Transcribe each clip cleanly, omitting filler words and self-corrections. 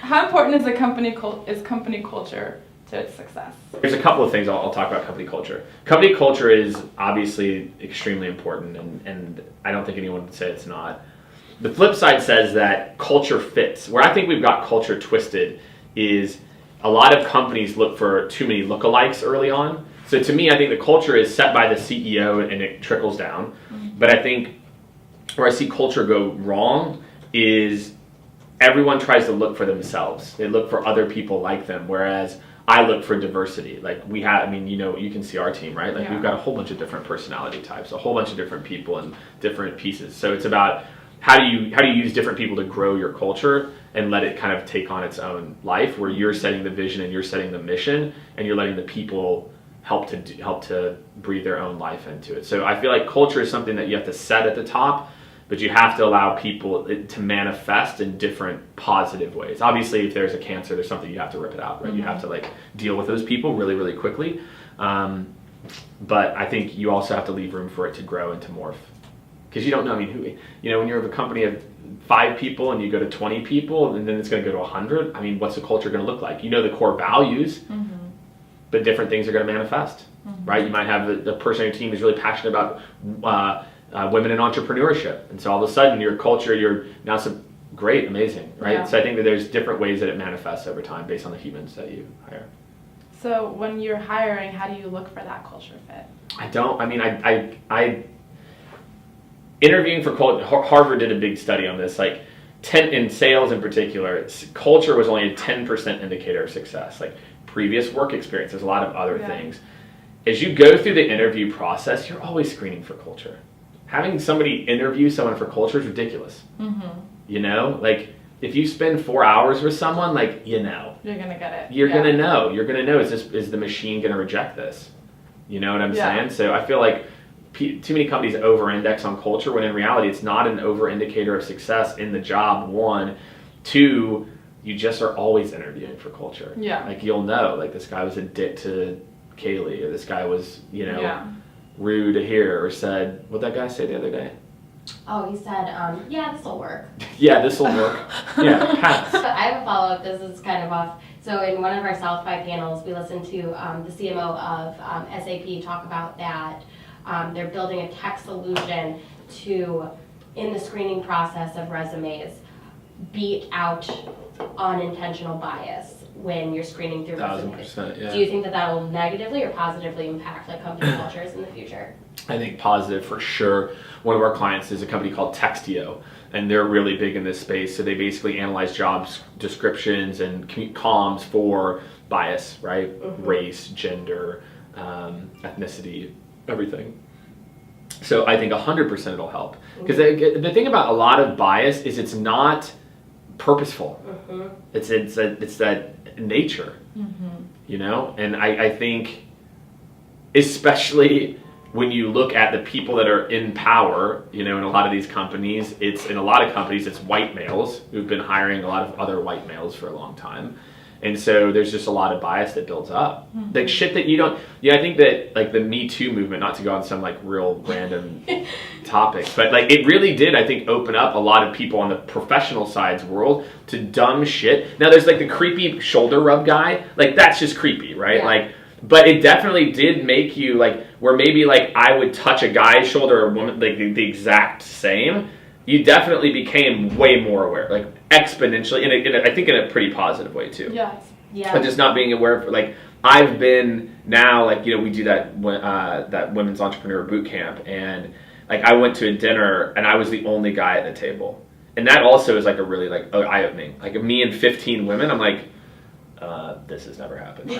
How important is company culture to its success? There's a couple of things I'll talk about company culture. Company culture is obviously extremely important, and I don't think anyone would say it's not. The flip side says that culture fits. Where I think we've got culture twisted is a lot of companies look for too many lookalikes early on. So to me, I think the culture is set by the CEO and it trickles down. Mm-hmm. But I think where I see culture go wrong is everyone tries to look for themselves. They look for other people like them, whereas I look for diversity. Like we have, I mean, you know, you can see our team, right? Like we've got a whole bunch of different personality types, a whole bunch of different people and different pieces. So it's about how do you to use different people to grow your culture and let it kind of take on its own life, where you're setting the vision and you're setting the mission and you're letting the people help to breathe their own life into it. So I feel like culture is something that you have to set at the top, but you have to allow people to manifest in different positive ways. Obviously, if there's a cancer, there's something you have to rip it out, right? Mm-hmm. You have to like deal with those people really, really quickly. But I think you also have to leave room for it to grow and to morph. Because you don't know, I mean, when you're a company of 5 people and you go to 20 people and then it's going to go to 100, I mean, what's the culture going to look like? You know the core values, mm-hmm. but different things are going to manifest, mm-hmm. right? You might have the person on your team who's really passionate about women in entrepreneurship. And so all of a sudden your culture, you're now great, amazing, right? Yeah. So I think that there's different ways that it manifests over time based on the humans that you hire. So when you're hiring, how do you look for that culture fit? I interviewing for culture, Harvard did a big study on this, like in sales in particular, culture was only a 10% indicator of success. Like previous work experience, there's a lot of other things. As you go through the interview process, you're always screening for culture. Having somebody interview someone for culture is ridiculous. Mm-hmm. You know, like if you spend 4 hours with someone, like, you know, you're gonna get it. You're gonna know. You're gonna know. Is the machine gonna reject this? You know what I'm saying? So I feel like too many companies over-index on culture when in reality it's not an over-indicator of success in the job. 1, 2, you just are always interviewing for culture. Yeah. Like you'll know, like this guy was a dick to Kaylee, or this guy was, rude here, or said, what'd that guy say the other day? Oh, he said, yeah, this will work. Yeah, this will work. Yeah, pass. So I have a follow-up. This is kind of off. So in one of our South by panels, we listened to the CMO of SAP talk about that. They're building a tech solution to, in the screening process of resumes, beat out unintentional bias when you're screening through resumes. Yeah. Do you think that will negatively or positively impact like company cultures in the future? I think positive for sure. One of our clients is a company called Textio, and they're really big in this space. So they basically analyze job descriptions and comms for bias, right? Mm-hmm. Race, gender, ethnicity, everything. So I think 100% it'll help. Because the thing about a lot of bias is it's not purposeful. Mm-hmm. It's that nature, mm-hmm. you know? And I think especially when you look at the people that are in power, in a lot of these companies, it's white males who've been hiring a lot of other white males for a long time. And so there's just a lot of bias that builds up. Mm-hmm. Like shit that you don't, I think that like the Me Too movement, not to go on some like real random topic, but like it really did, I think, open up a lot of people on the professional side's world to dumb shit. Now there's like the creepy shoulder rub guy, like that's just creepy, right? Yeah. Like, but it definitely did make you like, where maybe like I would touch a guy's shoulder or a woman, like the exact same, you definitely became way more aware, like exponentially, I think in a pretty positive way too. Yes. Yeah. But just not being aware of, like, I've been now, like, we do that women's entrepreneur boot camp, and like I went to a dinner and I was the only guy at the table, and that also is like a really like eye-opening. Like me and 15 women, I'm like, this has never happened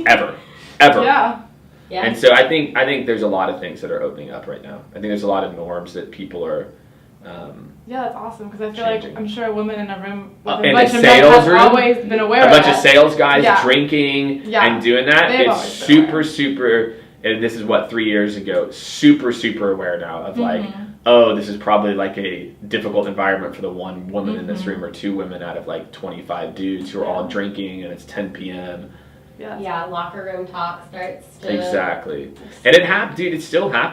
ever. Yeah. Yeah. And so I think there's a lot of things that are opening up right now. I think there's a lot of norms that people are. Yeah, that's awesome, because I feel changing. like I'm sure a woman in a room with a in bunch a of men sales have room, always been aware of a bunch that. of sales guys drinking and doing that. They've It's super, and this is 3 years ago, super aware now of like, oh, this is probably like a difficult environment for the one woman in this room, or 2 women out of like 25 dudes who are all drinking, and it's 10 p.m. Yeah, locker room talk starts to... Exactly. And it happened, dude, it still happens.